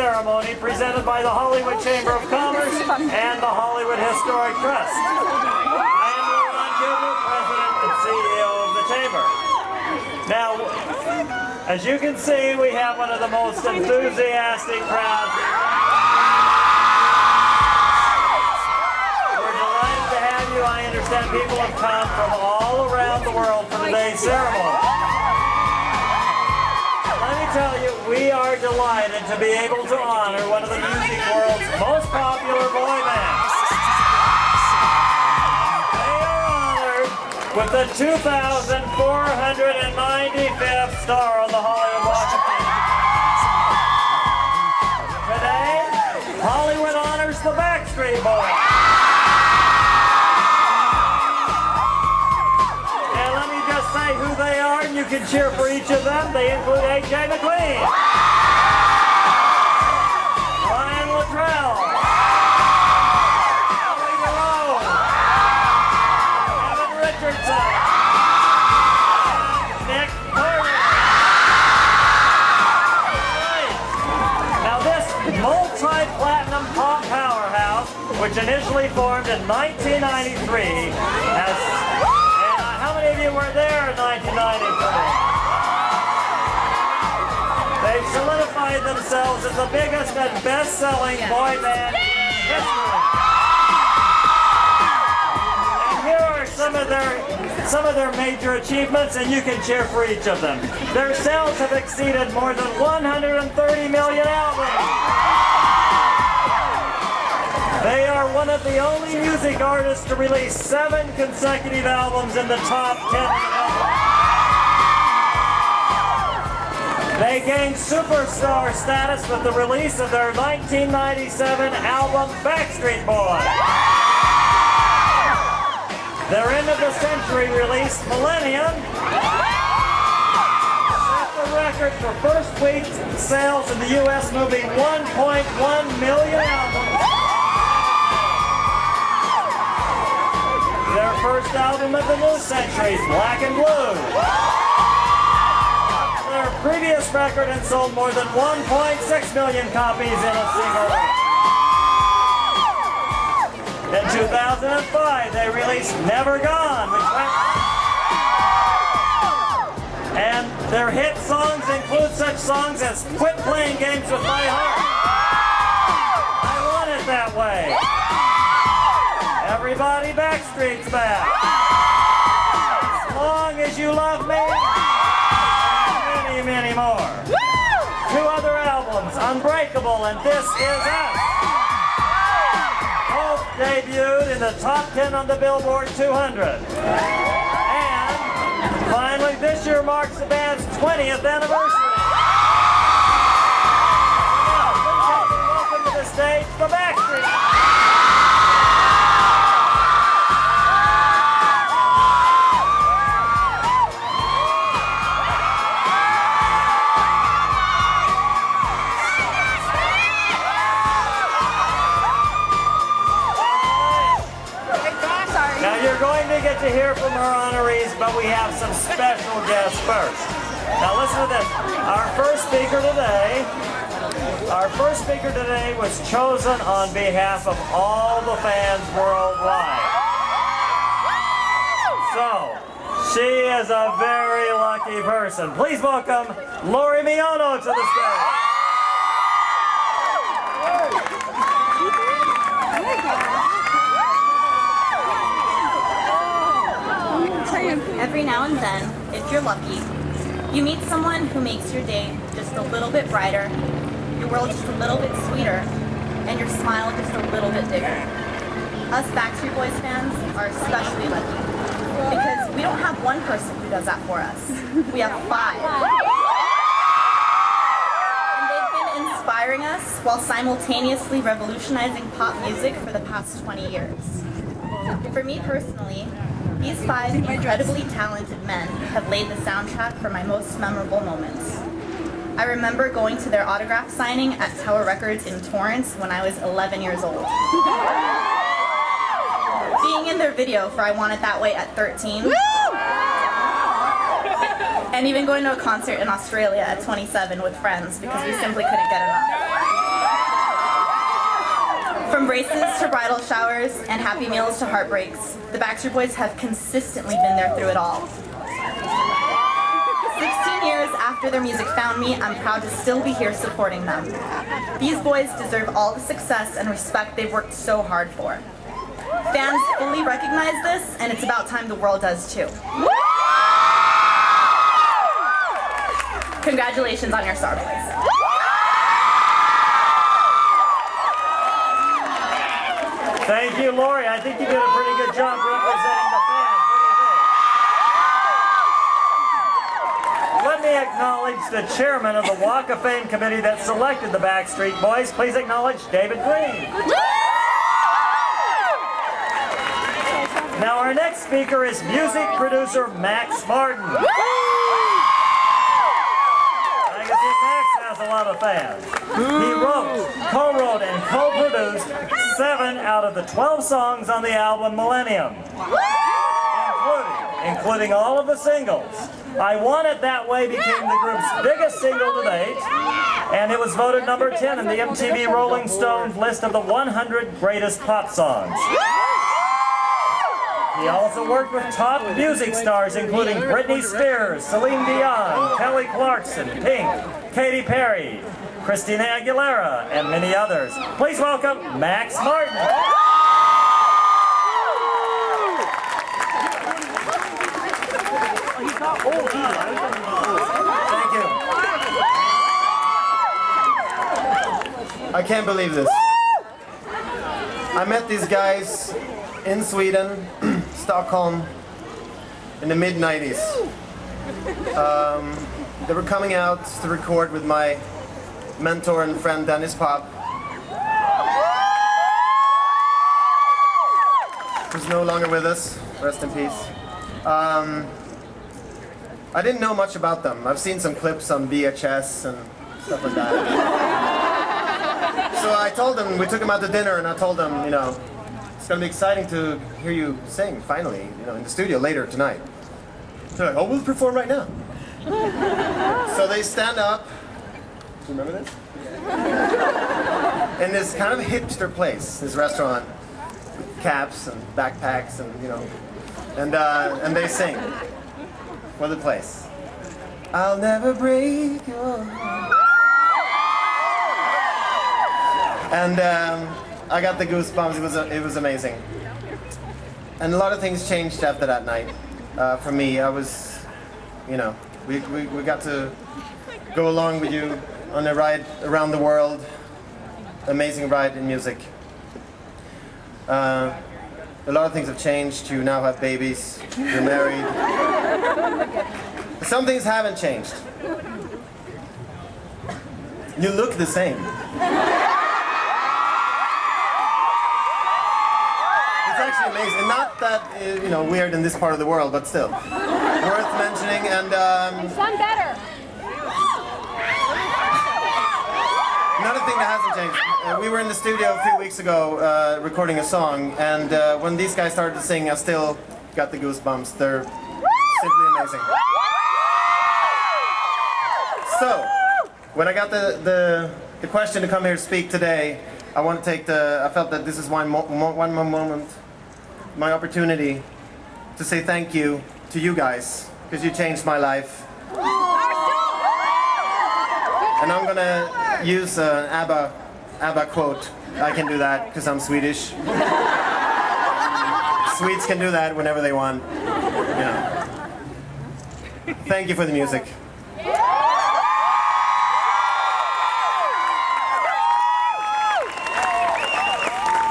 ceremony presented by the Hollywood Chamber of Commerce and the Hollywood Historic Trust. I am Ron Gilbert, President and CEO of the Chamber. Now, as you can see, we have one of the most enthusiastic crowds. We're delighted to have you. I understand people have come from all around the world for today's ceremony. Let me tell you, we are delighted to be able to honor one of the music world's most popular boy bands. They are honored with the 2,495th star on the Hollywood Walk of Fame. Today, Hollywood honors the Backstreet Boys. Who they are, and you can cheer for each of them. They include A.J. McLean, Ryan Luttrell, Ellie DeRose, Kevin Richardson, Nick Carter. Now this multi-platinum pop powerhouse, which initially formed in 1993, has how many of you were there in 1993? They've solidified themselves as the biggest and best-selling boy band in history. And here are some of their major achievements, and you can cheer for each of them. Their sales have exceeded more than 130 million albums. They are one of the only music artists to release 7 consecutive albums in the top 10. They gained superstar status with the release of their 1997 album, Backstreet Boys. Their end-of-the-century release, Millennium, set the record for first week sales in the U.S., moving 1.1 million albums. Their first album of the new century, Black and Blue. Their previous record had sold more than 1.6 million copies in a single week. In 2005, they released Never Gone, and their hit songs include such songs as Quit Playing Games with My Heart, I Want It That Way, Everybody, Backstreet's Back, As Long As You Love Me, and many, many more. Woo! 2 other albums, Unbreakable and This Is Us, both debuted in the top 10 on the Billboard 200. And finally, this year marks the band's 20th anniversary. Now, please help me welcome to the stage the Backstreet. Get to hear from our honorees, but we have some special guests first. Now listen to this. Our first speaker today was chosen on behalf of all the fans worldwide. So, she is a very lucky person. Please welcome Lori Miono to the stage. Every now and then, if you're lucky, you meet someone who makes your day just a little bit brighter, your world just a little bit sweeter, and your smile just a little bit bigger. Us Backstreet Boys fans are especially lucky because we don't have one person who does that for us. We have 5. And they've been inspiring us while simultaneously revolutionizing pop music for the past 20 years. For me personally, these 5 incredibly talented men have laid the soundtrack for my most memorable moments. I remember going to their autograph signing at Tower Records in Torrance when I was 11 years old. Being in their video for I Want It That Way at 13. And even going to a concert in Australia at 27 with friends because we simply couldn't get enough. From braces to bridal showers and happy meals to heartbreaks, the Backstreet Boys have consistently been there through it all. 16 years after their music found me, I'm proud to still be here supporting them. These boys deserve all the success and respect they've worked so hard for. Fans fully recognize this, and it's about time the world does too. Congratulations on your star, boys. Thank you, Lori. I think you did a pretty good job representing the fans. What do you think? Let me acknowledge the chairman of the Walk of Fame committee that selected the Backstreet Boys. Please acknowledge David Green. Now our next speaker is music producer Max Martin. I can see Max has a lot of fans. He wrote, co-wrote, and co-produced 7 out of the 12 songs on the album Millennium, including all of the singles. I Want It That Way became the group's biggest single to date, and it was voted number 10 in the MTV Rolling Stones list of the 100 greatest pop songs. He also worked with top music stars including Britney Spears, Celine Dion, Kelly Clarkson, Pink, Katy Perry, Christina Aguilera, and many others. Please welcome Max Martin. Thank you. I can't believe this. I met these guys in Sweden, Stockholm, in the mid-90s. They were coming out to record with my mentor and friend Dennis Pop, who's no longer with us, rest in peace. I didn't know much about them. I've seen some clips on VHS and stuff like that. So I told them, we took them out to dinner and I told them, you know, it's gonna be exciting to hear you sing finally, you know, in the studio later tonight. They're like, oh, we'll perform right now. So they stand up. Do you remember this? In this kind of hipster place, this restaurant, with caps and backpacks and, you know, and they sing for the place. I'll never break your heart. And I got the goosebumps. It was amazing. And a lot of things changed after that night. For me, I was, you know, we got to go along with you on a ride around the world. Amazing ride in music. A lot of things have changed. You now have babies. You're married. But some things haven't changed. You look the same. It's actually amazing. Not that, you know, weird in this part of the world, but still. Worth mentioning, and Sound better. another thing that hasn't changed. We were in the studio a few weeks ago recording a song, and when these guys started to sing, I still got the goosebumps. They're simply amazing. So, when I got the question to come here to speak today, I want to take I felt that this is one more moment, my opportunity to say thank you to you guys, because you changed my life. And I'm gonna use an ABBA quote. I can do that because I'm Swedish. Swedes can do that whenever they want. You know. Thank you for the music.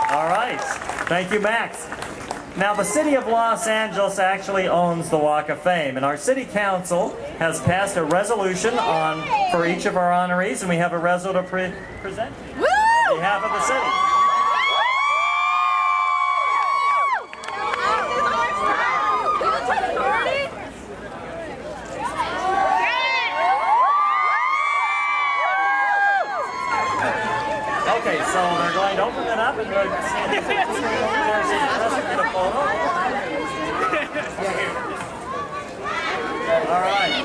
All right. Thank you, Max. Now, the city of Los Angeles actually owns the Walk of Fame, and our city council has passed a resolution for each of our honorees, and we have a resolution to present on behalf of the city. Okay, so they're going to open it up and we're going to see if there's a photo. All right.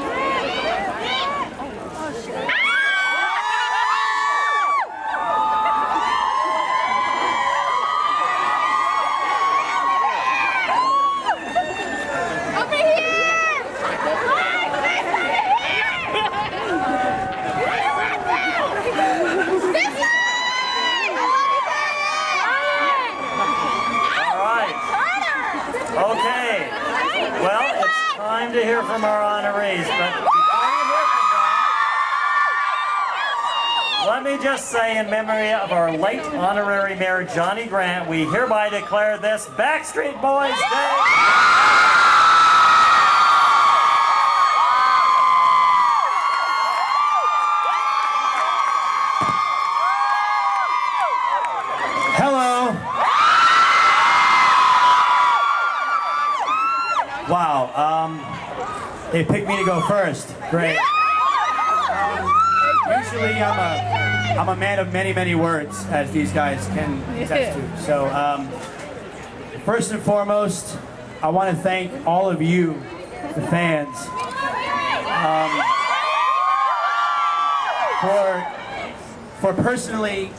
But before you hear from them, let me just say, in memory of our late honorary mayor, Johnny Grant, we hereby declare this Backstreet Boys Day. Hello. Wow. They picked me to go first. Great. Usually I'm a man of many words, as these guys can attest to. So first and foremost, I want to thank all of you, the fans, for personally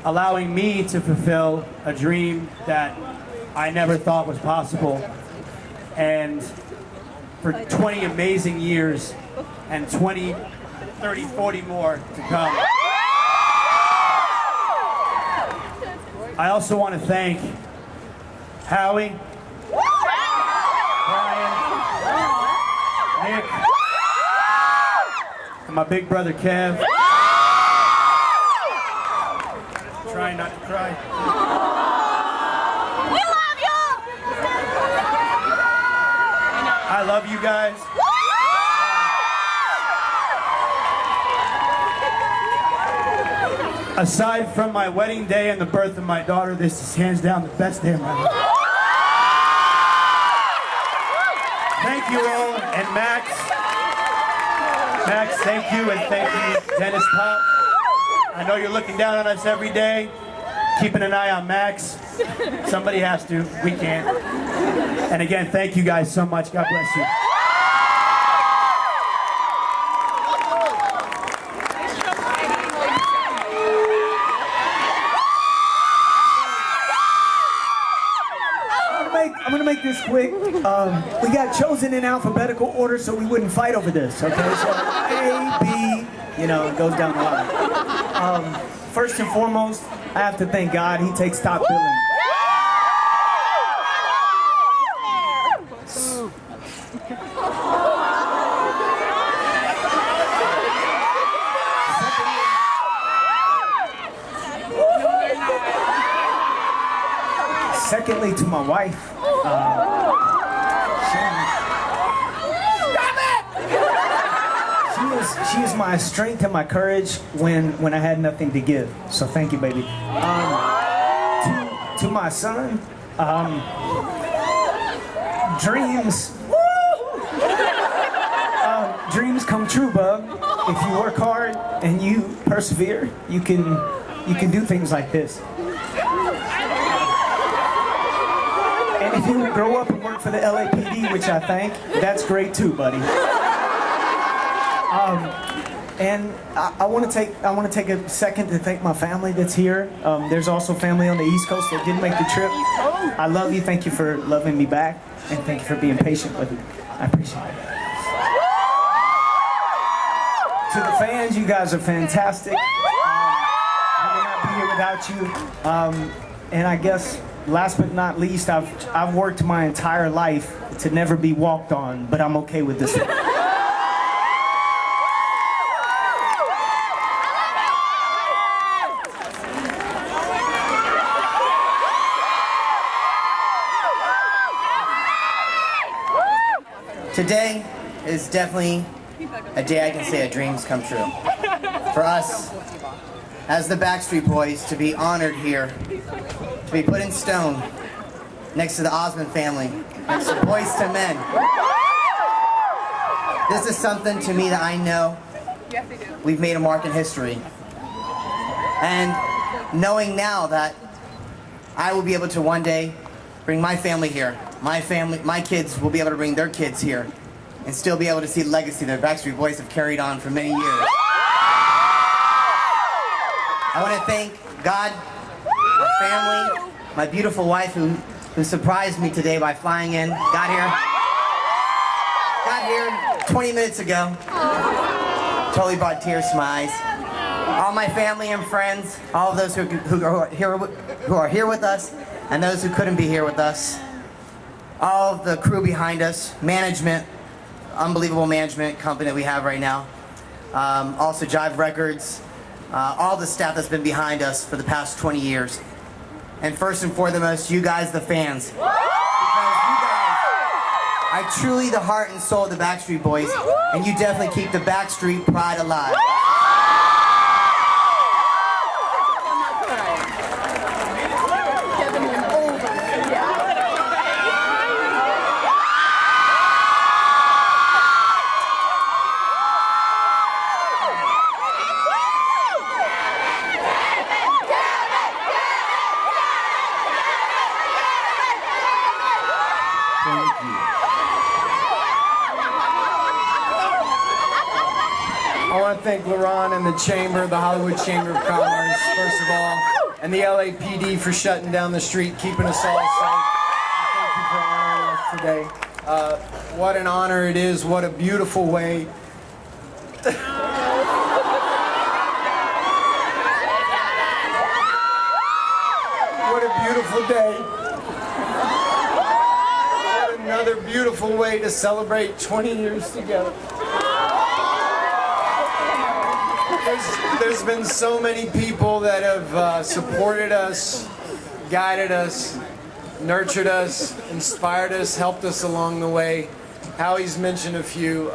allowing me to fulfill a dream that I never thought was possible. And for 20 amazing years and 20, 30, 40 more to come. I also want to thank Howie, Brian, Nick, and my big brother Kev. Trying not to cry. We love you! I love you guys. Aside from my wedding day and the birth of my daughter, this is hands down the best day of my life. Thank you all, and Max, thank you, and thank you, Dennis Pop. I know you're looking down on us every day, keeping an eye on Max. Somebody has to, we can't. And again, thank you guys so much, God bless you. I'm gonna make this quick. We got chosen in alphabetical order so we wouldn't fight over this, okay? So A, B, you know, it goes down the line. First and foremost, I have to thank God. He takes top billing. Secondly, to my wife. She is my strength and my courage when I had nothing to give. So thank you, baby. To my son, dreams. Dreams come true, bub. If you work hard and you persevere, you can do things like this. And if you grow up and work for the LAPD, which I think, that's great too, buddy. And I want to take a second to thank my family that's here. There's also family on the East Coast that didn't make the trip. I love you. Thank you for loving me back, and thank you for being patient with me. I appreciate it. To the fans, you guys are fantastic. I would not be here without you. And I guess, last but not least, I've worked my entire life to never be walked on, but I'm okay with this one. Today is definitely a day I can say a dream's come true. For us, as the Backstreet Boys, to be honored here, to be put in stone next to the Osmond family, next to Boys to Men. This is something to me that I know we've made a mark in history. And knowing now that I will be able to one day bring my family here, my kids will be able to bring their kids here and still be able to see the legacy that the Backstreet Boys have carried on for many years. I want to thank God, my family, my beautiful wife who surprised me today by flying in, got here 20 minutes ago. Totally brought tears to my eyes. All my family and friends, all of those who are here with us, and those who couldn't be here with us. All of the crew behind us, management, unbelievable management company that we have right now. Also Jive Records, all the staff that's been behind us for the past 20 years. And first and foremost, you guys, the fans. Because you guys are truly the heart and soul of the Backstreet Boys, and you definitely keep the Backstreet pride alive. I want to thank Laurent and the Chamber, the Hollywood Chamber of Commerce, first of all, and the LAPD for shutting down the street, keeping us all safe. Thank you for honoring us today. What an honor it is. What a beautiful way. What a beautiful day. What another beautiful way to celebrate 20 years together. There's been so many people that have supported us, guided us, nurtured us, inspired us, helped us along the way. Howie's mentioned a few,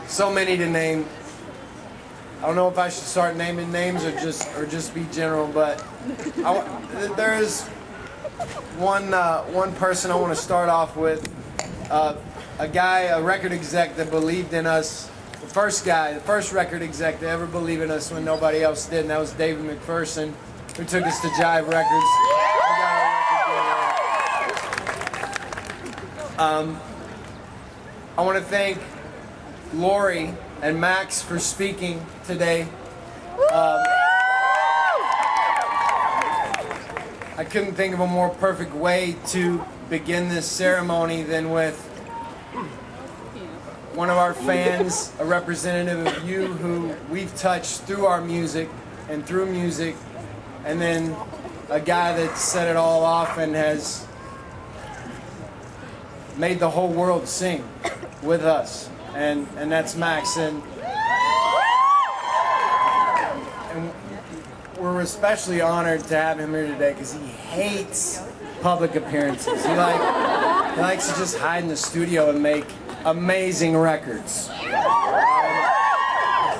so many to name. I don't know if I should start naming names or just be general, but there is one person I want to start off with, a guy, a record exec that believed in us. The first record exec to ever believe in us when nobody else did, and that was David McPherson, who took us to Jive Records. I want to thank Lori and Max for speaking today. I couldn't think of a more perfect way to begin this ceremony than with one of our fans, a representative of you who we've touched through our music and through music, and then a guy that set it all off and has made the whole world sing with us, and that's Max. And we're especially honored to have him here today because he hates public appearances. He likes to just hide in the studio and make amazing records. I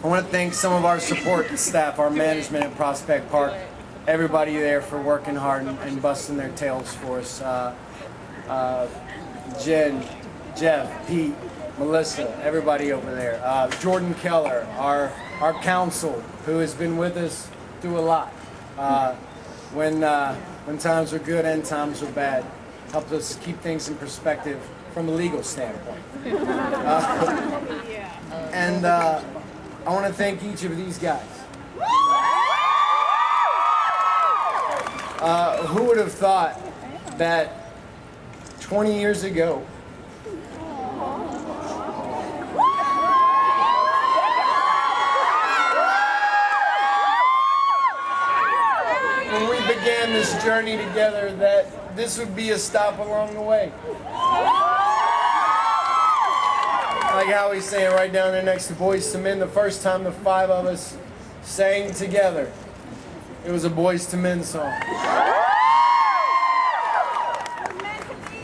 want to thank some of our support staff, our management at Prospect Park, everybody there for working hard and busting their tails for us. Jen, Jeff, Pete, Melissa, everybody over there. Jordan Keller, our counsel, who has been with us through a lot. When times are good and times are bad, helped us keep things in perspective from a legal standpoint. And I want to thank each of these guys. Who would have thought that 20 years ago, when we began this journey together, that this would be a stop along the way. Like Howie's saying right down there next to Boyz II Men, the first time the five of us sang together, it was a Boyz II Men song.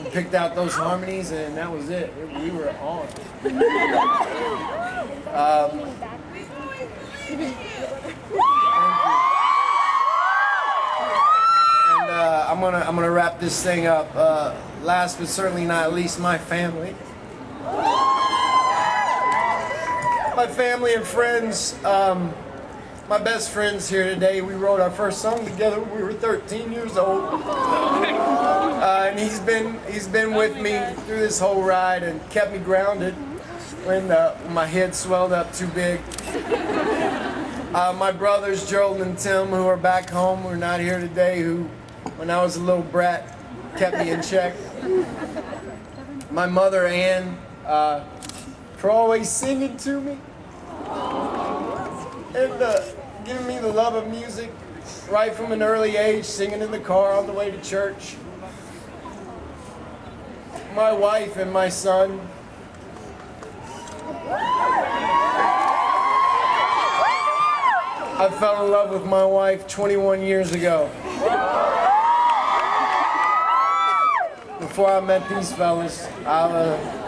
We picked out those harmonies and that was it. We were on. I'm gonna wrap this thing up. Last but certainly not least, my family. My family and friends, my best friends here today. We wrote our first song together when we were 13 years old. And he's been with me through this whole ride and kept me grounded when my head swelled up too big. My brothers Gerald and Tim, who are back home, who are not here today, who when I was a little brat kept me in check. My mother Ann, for always singing to me and giving me the love of music right from an early age, singing in the car on the way to church. my wife and my son. I fell in love with my wife 21 years ago. Before I met these fellas,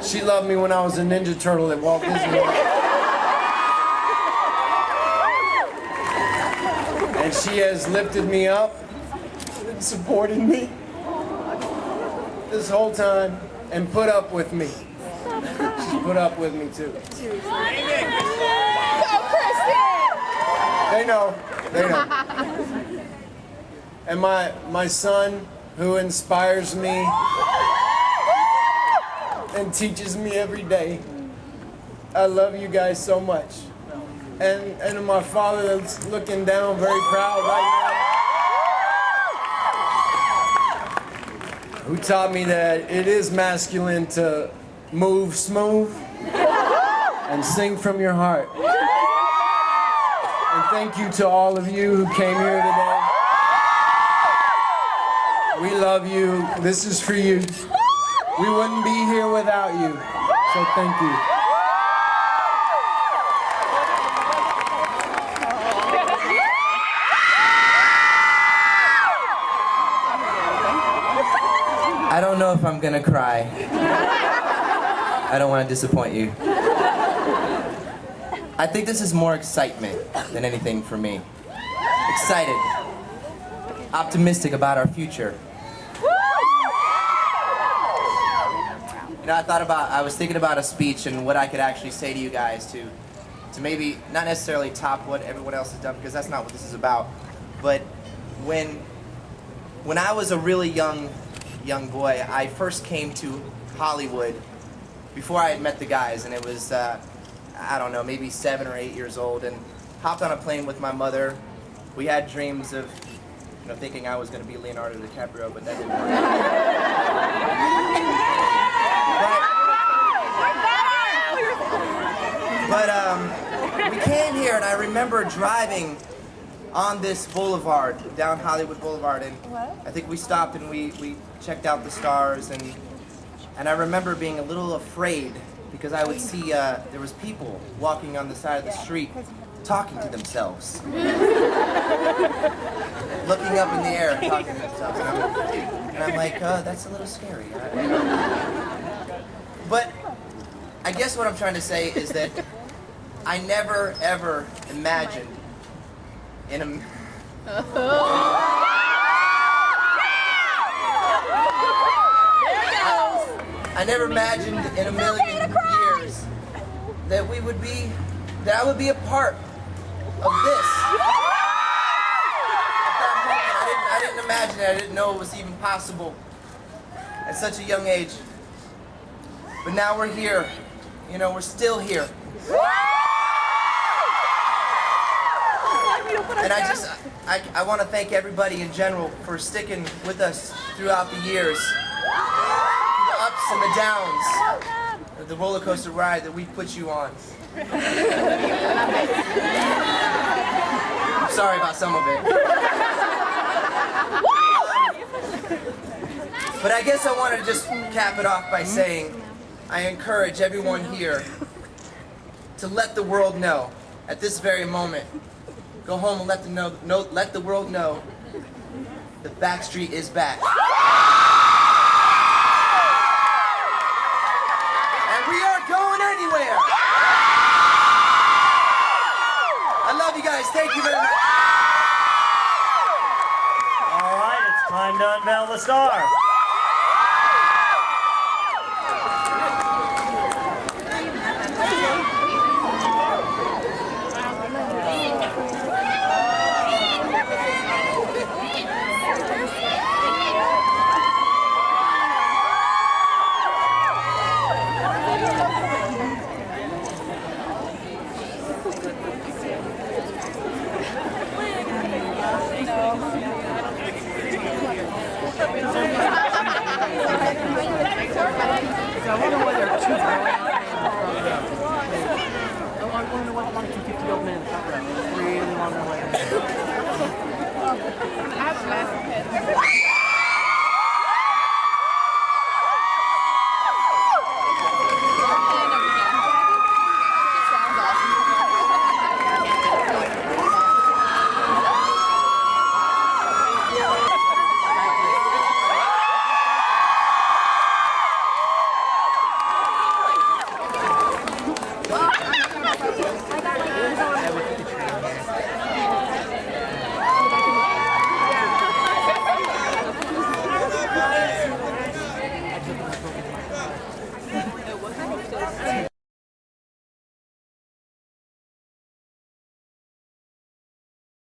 she loved me when I was a Ninja Turtle at Walt Disney World. And she has lifted me up and supported me this whole time and put up with me. She's put up with me too. They know. And my son, who inspires me and teaches me every day. I love you guys so much. And my father that's looking down very proud right now, who taught me that it is masculine to move smooth and sing from your heart. And thank you to all of you who came here today. We love you. This is for you. We wouldn't be here without you. So thank you. I don't know if I'm gonna cry. I don't want to disappoint you. I think this is more excitement than anything for me. Excited. Optimistic about our future. You know, I was thinking about a speech and what I could actually say to you guys to maybe not necessarily top what everyone else has done, because that's not what this is about. But when I was a really young boy, I first came to Hollywood before I had met the guys, and it was I don't know, maybe 7 or 8 years old, and hopped on a plane with my mother. We had dreams of, you know, thinking I was going to be Leonardo DiCaprio, but that didn't work. But we came here, and I remember driving on this boulevard, down Hollywood Boulevard, and I think we stopped and we checked out the stars, and I remember being a little afraid because I would see there was people walking on the side of the street talking to themselves. Looking up in the air and talking to themselves. And I'm like, that's a little scary. But I guess what I'm trying to say is that I never, ever imagined I never imagined in a million years that I would be a part of this. At that moment, I didn't imagine it. I didn't know it was even possible at such a young age. But now we're here. You know, we're still here. And I want to thank everybody in general for sticking with us throughout the years. The ups and the downs. The roller coaster ride that we put you on. I'm sorry about some of it. But I guess I wanted to just cap it off by saying I encourage everyone here to let the world know at this very moment. Go home and let the world know that Backstreet is back. And we aren't going anywhere. I love you guys. Thank you very much. All right, it's time to unveil the star. I wonder why there are two I wonder why the 50-year-old man in the top row really want to wear. I have a massive head.